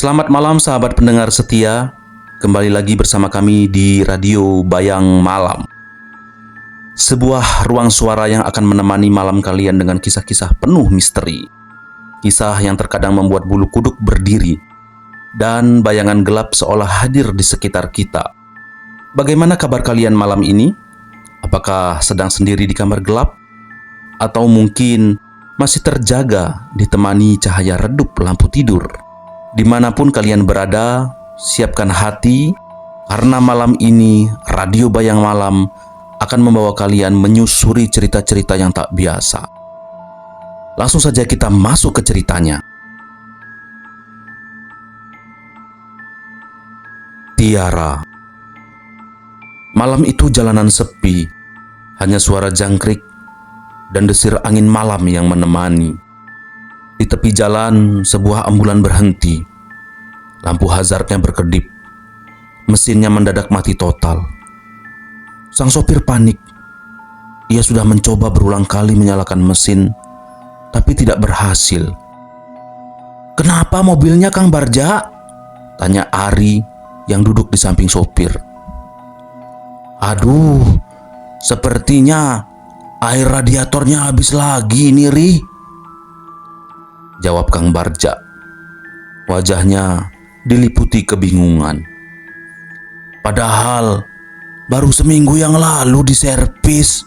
Selamat malam sahabat pendengar setia. Kembali lagi bersama kami di Radio Bayang Malam. Sebuah ruang suara yang akan menemani malam kalian dengan kisah-kisah penuh misteri. Kisah yang terkadang membuat bulu kuduk berdiri dan bayangan gelap seolah hadir di sekitar kita. Bagaimana kabar kalian malam ini? Apakah sedang sendiri di kamar gelap? Atau mungkin masih terjaga ditemani cahaya redup lampu tidur? Dimanapun kalian berada, siapkan hati, karena malam ini Radio Bayang Malam akan membawa kalian menyusuri cerita-cerita yang tak biasa. Langsung saja kita masuk ke ceritanya. Tiara. Malam itu jalanan sepi, hanya suara jangkrik dan desir angin malam yang menemani. Di tepi jalan, sebuah ambulan berhenti. Lampu hazardnya berkedip. Mesinnya mendadak mati total. Sang sopir panik. Ia sudah mencoba berulang kali menyalakan mesin, tapi tidak berhasil. "Kenapa mobilnya, Kang Barja?" tanya Ari yang duduk di samping sopir. "Aduh, sepertinya air radiatornya habis lagi nih, Ri," jawab Kang Barja. Wajahnya diliputi kebingungan. "Padahal baru seminggu yang lalu diservis."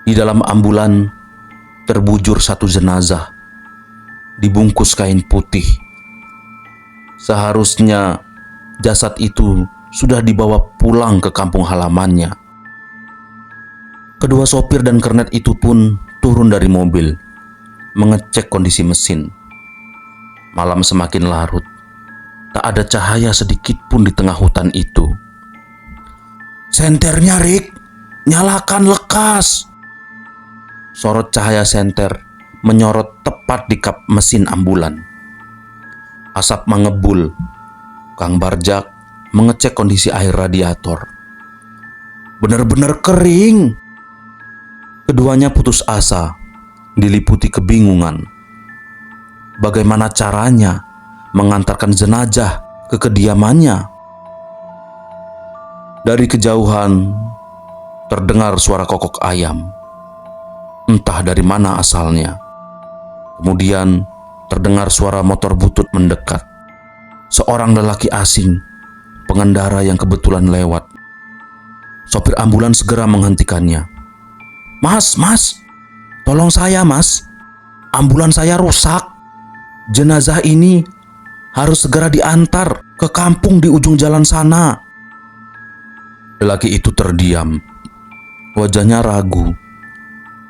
Di dalam ambulan terbujur satu jenazah dibungkus kain putih. Seharusnya jasad itu sudah dibawa pulang ke kampung halamannya. Kedua sopir dan kernet itu pun turun dari mobil mengecek kondisi mesin. Malam semakin larut. Tak ada cahaya sedikit pun di tengah hutan itu. "Senternya, Rik, nyalakan lekas," sorot cahaya senter menyorot tepat di kap mesin ambulan. Asap mengebul. Kang Barjak mengecek kondisi air radiator. Benar-benar kering. Keduanya putus asa, diliputi kebingungan. Bagaimana caranya mengantarkan jenazah ke kediamannya? Dari kejauhan terdengar suara kokok ayam. Entah dari mana asalnya. Kemudian terdengar suara motor butut mendekat. Seorang lelaki asing, pengendara yang kebetulan lewat. Sopir ambulan segera menghentikannya. Mas, tolong saya, Mas. Ambulan saya rusak. Jenazah ini harus segera diantar ke kampung di ujung jalan sana." Lelaki itu terdiam. Wajahnya ragu.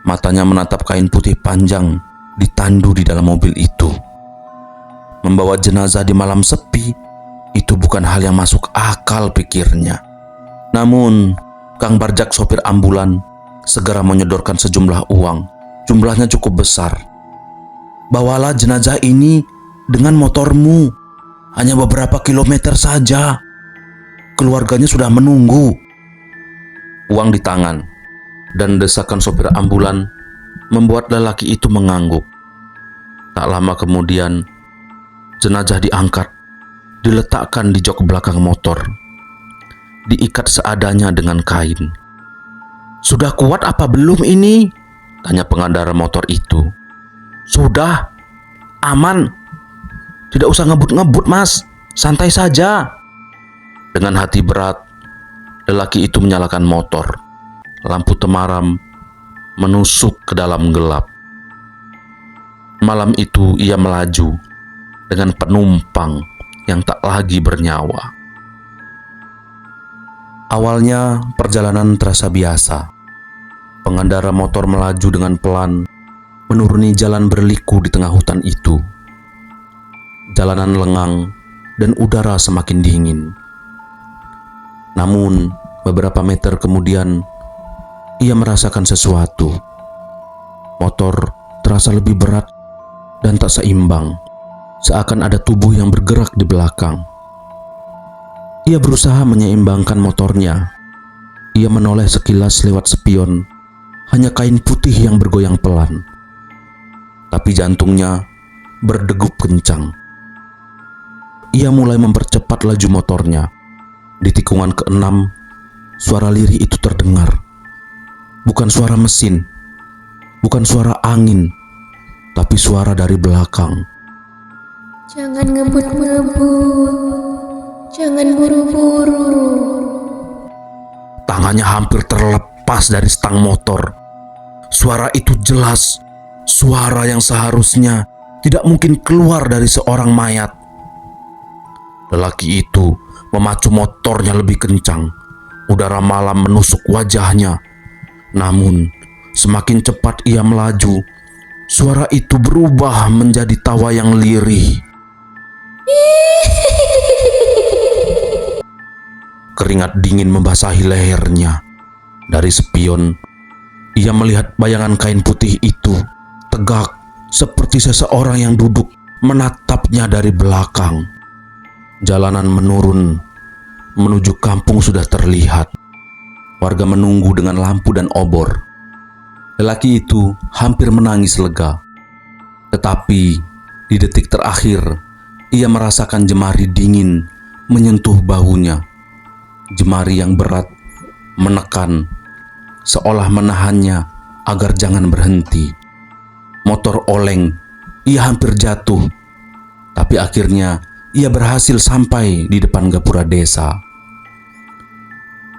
Matanya menatap kain putih panjang ditandu di dalam mobil itu. Membawa jenazah di malam sepi, itu bukan hal yang masuk akal, pikirnya. Namun, Kang Barjak sopir ambulan segera menyodorkan sejumlah uang. Jumlahnya cukup besar. "Bawalah jenazah ini dengan motormu. Hanya beberapa kilometer saja. Keluarganya sudah menunggu." Uang di tangan dan desakan sopir ambulan membuat lelaki itu mengangguk. Tak lama kemudian, jenazah diangkat, diletakkan di jok belakang motor, diikat seadanya dengan kain. "Sudah kuat apa belum ini?" tanya pengendara motor itu. "Sudah, aman. Tidak usah ngebut-ngebut, Mas. Santai saja." Dengan hati berat, lelaki itu menyalakan motor. Lampu temaram menusuk ke dalam gelap. Malam itu ia melaju dengan penumpang yang tak lagi bernyawa. Awalnya perjalanan terasa biasa. Pengendara motor melaju dengan pelan, menuruni jalan berliku di tengah hutan itu. Jalanan lengang dan udara semakin dingin. Namun, beberapa meter kemudian, ia merasakan sesuatu. Motor terasa lebih berat dan tak seimbang, seakan ada tubuh yang bergerak di belakang. Ia berusaha menyeimbangkan motornya. Ia menoleh sekilas lewat spion, hanya kain putih yang bergoyang pelan. Tapi jantungnya berdegup kencang. ia mulai mempercepat laju motornya. Di tikungan keenam, suara lirih itu terdengar. Bukan suara mesin, bukan suara angin, tapi suara dari belakang. Jangan ngebut-ngebut, jangan buru-buru. Tangannya hampir terlepas dari stang motor. Suara itu jelas, suara yang seharusnya tidak mungkin keluar dari seorang mayat. Lelaki itu memacu motornya lebih kencang. Udara malam menusuk wajahnya. Namun, semakin cepat ia melaju, suara itu berubah menjadi tawa yang lirih. Keringat dingin membasahi lehernya. Dari spion, ia melihat bayangan kain putih itu tegak seperti seseorang yang duduk menatapnya dari belakang. Jalanan menurun menuju kampung sudah terlihat. Warga menunggu dengan lampu dan obor. Lelaki itu hampir menangis lega. Tetapi di detik terakhir, ia merasakan jemari dingin menyentuh bahunya. Jemari yang berat menekan, seolah menahannya agar jangan berhenti. Motor oleng, ia hampir jatuh. Tapi akhirnya ia berhasil sampai di depan gapura desa.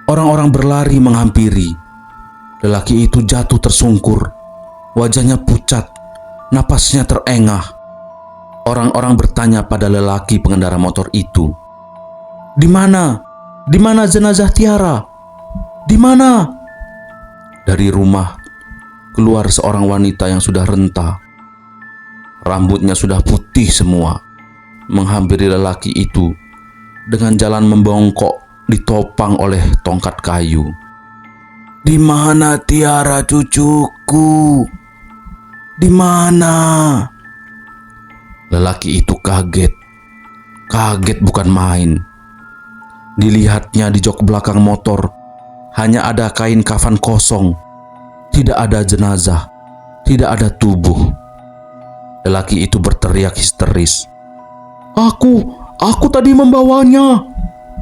Orang-orang berlari menghampiri. Lelaki itu jatuh tersungkur. Wajahnya pucat, napasnya terengah. Orang-orang bertanya pada lelaki pengendara motor itu, "Di mana? Di mana jenazah Tiara? Di mana?" Dari rumah keluar seorang wanita yang sudah renta. Rambutnya sudah putih semua. Menghampiri lelaki itu dengan jalan membongkok ditopang oleh tongkat kayu. "Di mana Tiara cucuku? Di mana?" Lelaki itu kaget. Kaget bukan main. Dilihatnya di jok belakang motor hanya ada kain kafan kosong. Tidak ada jenazah, tidak ada tubuh. Lelaki itu berteriak histeris, Aku tadi membawanya.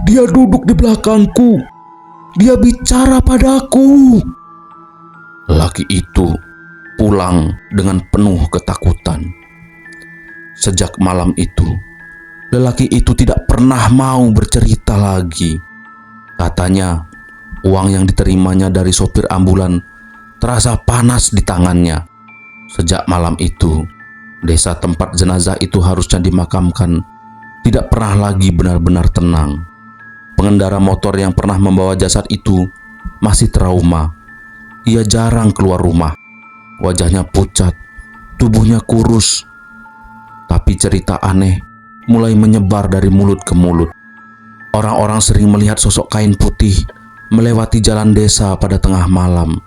Dia duduk di belakangku. Dia bicara padaku." Lelaki itu pulang dengan penuh ketakutan. Sejak malam itu, lelaki itu tidak pernah mau bercerita lagi. Katanya, uang yang diterimanya dari sopir ambulan terasa panas di tangannya. Sejak malam itu, desa tempat jenazah itu harusnya dimakamkan tidak pernah lagi benar-benar tenang. Pengendara motor yang pernah membawa jasad itu masih trauma. Ia jarang keluar rumah. Wajahnya pucat, tubuhnya kurus. Tapi cerita aneh mulai menyebar dari mulut ke mulut. Orang-orang sering melihat sosok kain putih melewati jalan desa pada tengah malam.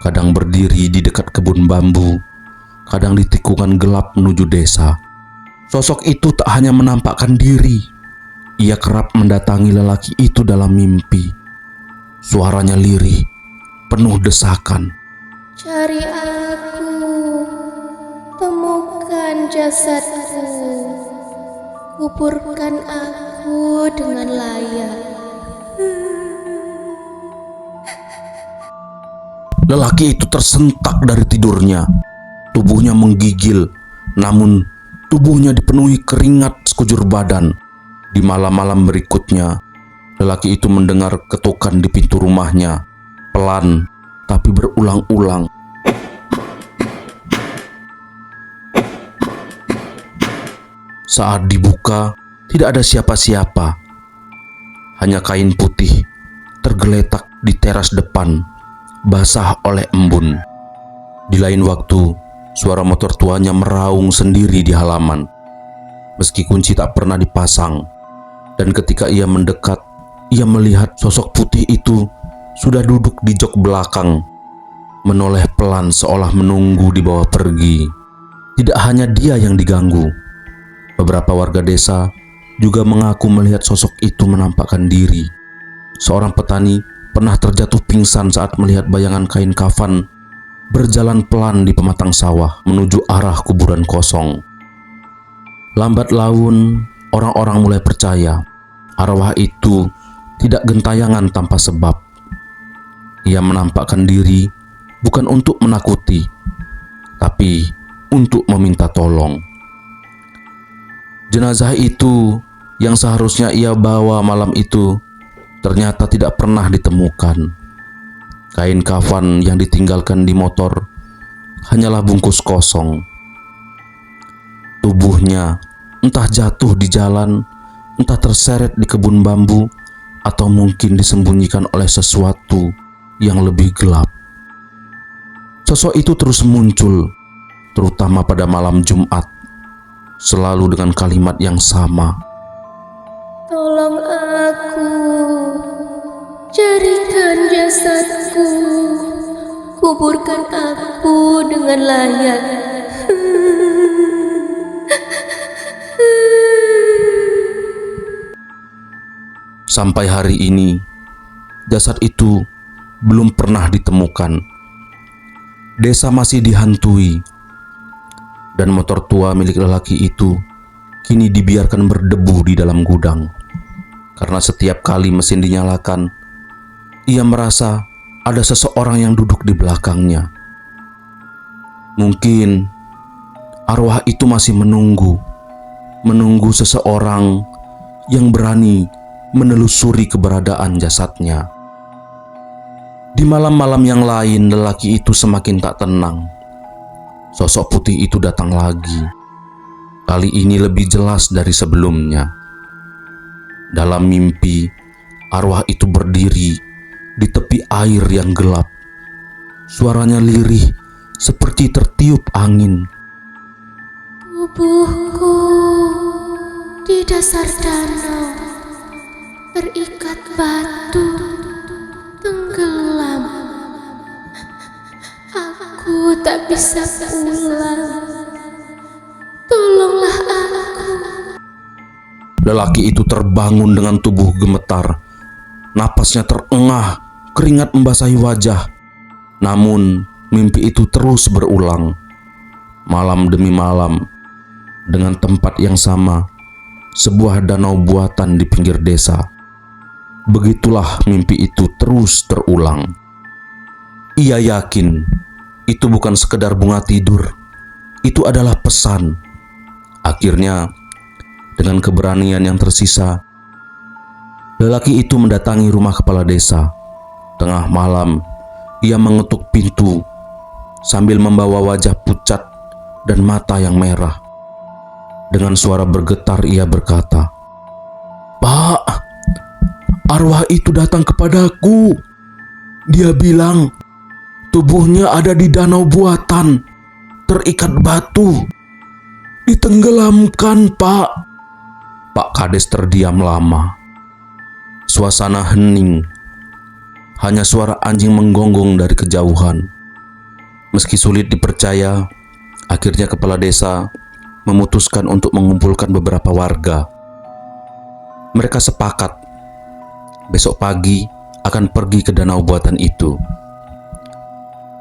Kadang berdiri di dekat kebun bambu, kadang di tikungan gelap menuju desa. Sosok itu tak hanya menampakkan diri, ia kerap mendatangi lelaki itu dalam mimpi. Suaranya lirih, penuh desakan. Cari aku, temukan jasadku, kuburkan aku dengan layak. Lelaki itu tersentak dari tidurnya. Tubuhnya menggigil, namun tubuhnya dipenuhi keringat sekujur badan. Di malam-malam berikutnya, lelaki itu mendengar ketukan di pintu rumahnya, pelan tapi berulang-ulang. Saat dibuka, tidak ada siapa-siapa. Hanya kain putih tergeletak di teras depan, basah oleh embun. Di lain waktu, suara motor tuanya meraung sendiri di halaman. Meski kunci tak pernah dipasang, dan ketika ia mendekat, ia melihat sosok putih itu sudah duduk di jok belakang, menoleh pelan seolah menunggu dibawa pergi. Tidak hanya dia yang diganggu. Beberapa warga desa juga mengaku melihat sosok itu menampakkan diri. Seorang petani pernah terjatuh pingsan saat melihat bayangan kain kafan berjalan pelan di pematang sawah menuju arah kuburan kosong. Lambat laun, orang-orang mulai percaya arwah itu tidak gentayangan tanpa sebab. Ia menampakkan diri bukan untuk menakuti, tapi untuk meminta tolong. Jenazah itu yang seharusnya ia bawa malam itu ternyata tidak pernah ditemukan. Kain kafan yang ditinggalkan di motor hanyalah bungkus kosong. Tubuhnya entah jatuh di jalan, entah terseret di kebun bambu, atau mungkin disembunyikan oleh sesuatu yang lebih gelap. Sosok itu terus muncul, terutama pada malam Jumat, selalu dengan kalimat yang sama. Tolong aku, carikan jasadku, kuburkan aku dengan layak. Sampai hari ini, jasad itu belum pernah ditemukan. Desa masih dihantui, dan motor tua milik lelaki itu kini dibiarkan berdebu di dalam gudang. Karena setiap kali mesin dinyalakan, ia merasa ada seseorang yang duduk di belakangnya. Mungkin arwah itu masih menunggu seseorang yang berani menelusuri keberadaan jasadnya. Di malam-malam yang lain, lelaki itu semakin tak tenang. Sosok putih itu datang lagi. Kali ini lebih jelas dari sebelumnya. Dalam mimpi, arwah itu berdiri di tepi air yang gelap. Suaranya lirih seperti tertiup angin. Tubuhku di dasar danau terikat batu, tenggelam. Aku tak bisa pulang. Tolonglah aku. Lelaki itu terbangun dengan tubuh gemetar. Napasnya terengah, keringat membasahi wajah. Namun, mimpi itu terus berulang. Malam demi malam, dengan tempat yang sama, sebuah danau buatan di pinggir desa. Begitulah mimpi itu terus terulang. Ia yakin itu bukan sekedar bunga tidur, itu adalah pesan. Akhirnya, dengan keberanian yang tersisa, lelaki itu mendatangi rumah kepala desa. Tengah malam, ia mengetuk pintu sambil membawa wajah pucat dan mata yang merah. Dengan suara bergetar ia berkata, "Pak, arwah itu datang kepadaku. Dia bilang tubuhnya ada di danau buatan, terikat batu, ditenggelamkan, Pak." Pak Kades terdiam lama. Suasana hening. Hanya suara anjing menggonggong dari kejauhan. Meski sulit dipercaya, akhirnya kepala desa memutuskan untuk mengumpulkan beberapa warga. Mereka sepakat besok pagi akan pergi ke danau buatan itu.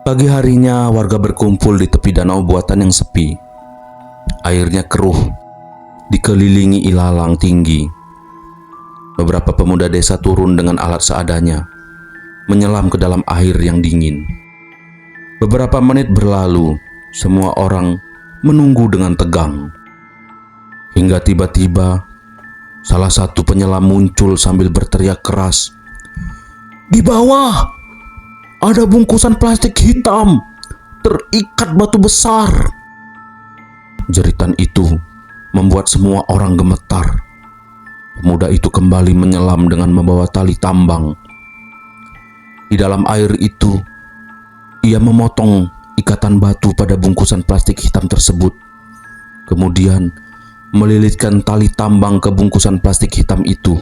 Pagi harinya warga berkumpul di tepi danau buatan yang sepi. Airnya keruh, dikelilingi ilalang tinggi. Beberapa pemuda desa turun dengan alat seadanya, menyelam ke dalam air yang dingin. Beberapa menit berlalu, semua orang menunggu dengan tegang. Hingga tiba-tiba, salah satu penyelam muncul sambil berteriak keras, "Di bawah ada bungkusan plastik hitam, terikat batu besar." Jeritan itu membuat semua orang gemetar. Pemuda itu kembali menyelam dengan membawa tali tambang. Di dalam air itu, ia memotong ikatan batu pada bungkusan plastik hitam tersebut. Kemudian, melilitkan tali tambang ke bungkusan plastik hitam itu.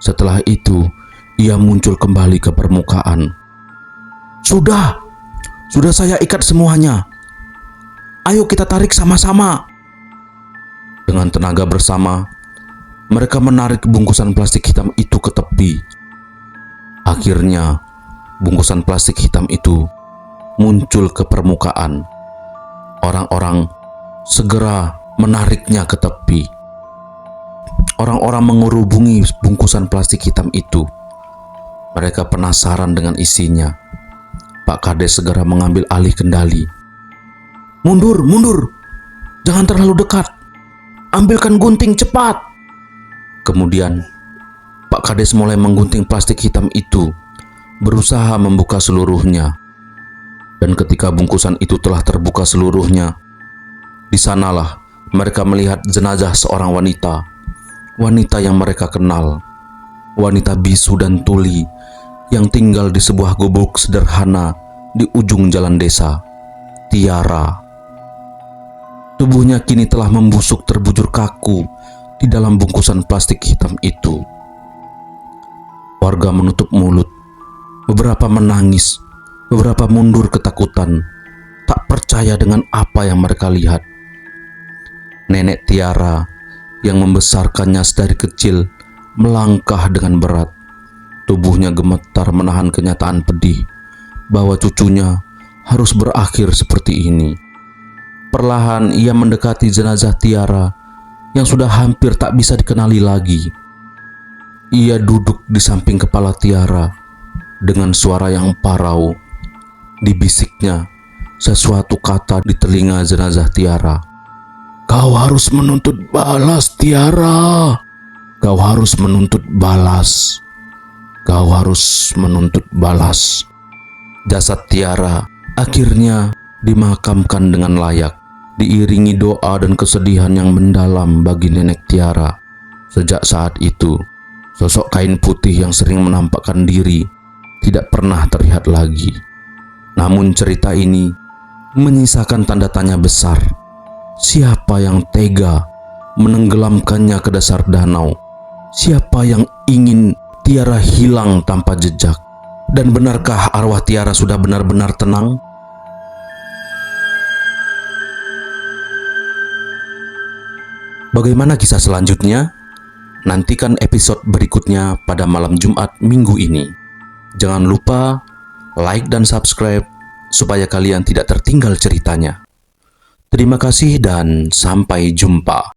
Setelah itu, ia muncul kembali ke permukaan. Sudah saya ikat semuanya. Ayo kita tarik sama-sama." Dengan tenaga bersama, mereka menarik bungkusan plastik hitam itu ke tepi. Akhirnya, bungkusan plastik hitam itu muncul ke permukaan. Orang-orang segera menariknya ke tepi. orang-orang mengerubungi bungkusan plastik hitam itu. Mereka penasaran dengan isinya. Pak Kades segera mengambil alih kendali. Mundur, mundur! Jangan terlalu dekat! Ambilkan gunting cepat! Kemudian, Pak Kades mulai menggunting plastik hitam itu, berusaha membuka seluruhnya. Dan ketika bungkusan itu telah terbuka seluruhnya, di sanalah mereka melihat jenazah seorang wanita. Wanita yang mereka kenal. Wanita bisu dan tuli yang tinggal di sebuah gubuk sederhana di ujung jalan desa. Tiara. Tubuhnya kini telah membusuk terbujur kaku di dalam bungkusan plastik hitam itu. Warga menutup mulut. Beberapa menangis, beberapa mundur ketakutan, tak percaya dengan apa yang mereka lihat. Nenek Tiara yang membesarkannya sedari kecil melangkah dengan berat. Tubuhnya gemetar menahan kenyataan pedih bahwa cucunya harus berakhir seperti ini. Perlahan ia mendekati jenazah Tiara yang sudah hampir tak bisa dikenali lagi. Ia duduk di samping kepala Tiara dengan suara yang parau. Dibisiknya sesuatu kata di telinga jenazah Tiara. Kau harus menuntut balas, Tiara. Kau harus menuntut balas. Kau harus menuntut balas. Jasad Tiara akhirnya dimakamkan dengan layak, diiringi doa dan kesedihan yang mendalam bagi nenek Tiara. Sejak saat itu, sosok kain putih yang sering menampakkan diri tidak pernah terlihat lagi. Namun cerita ini menyisakan tanda tanya besar. Siapa yang tega menenggelamkannya ke dasar danau? Siapa yang ingin Tiara hilang tanpa jejak? Dan benarkah arwah Tiara sudah benar-benar tenang? Bagaimana kisah selanjutnya? Nantikan episode berikutnya pada malam Jumat minggu ini. Jangan lupa like dan subscribe supaya kalian tidak tertinggal ceritanya. Terima kasih dan sampai jumpa.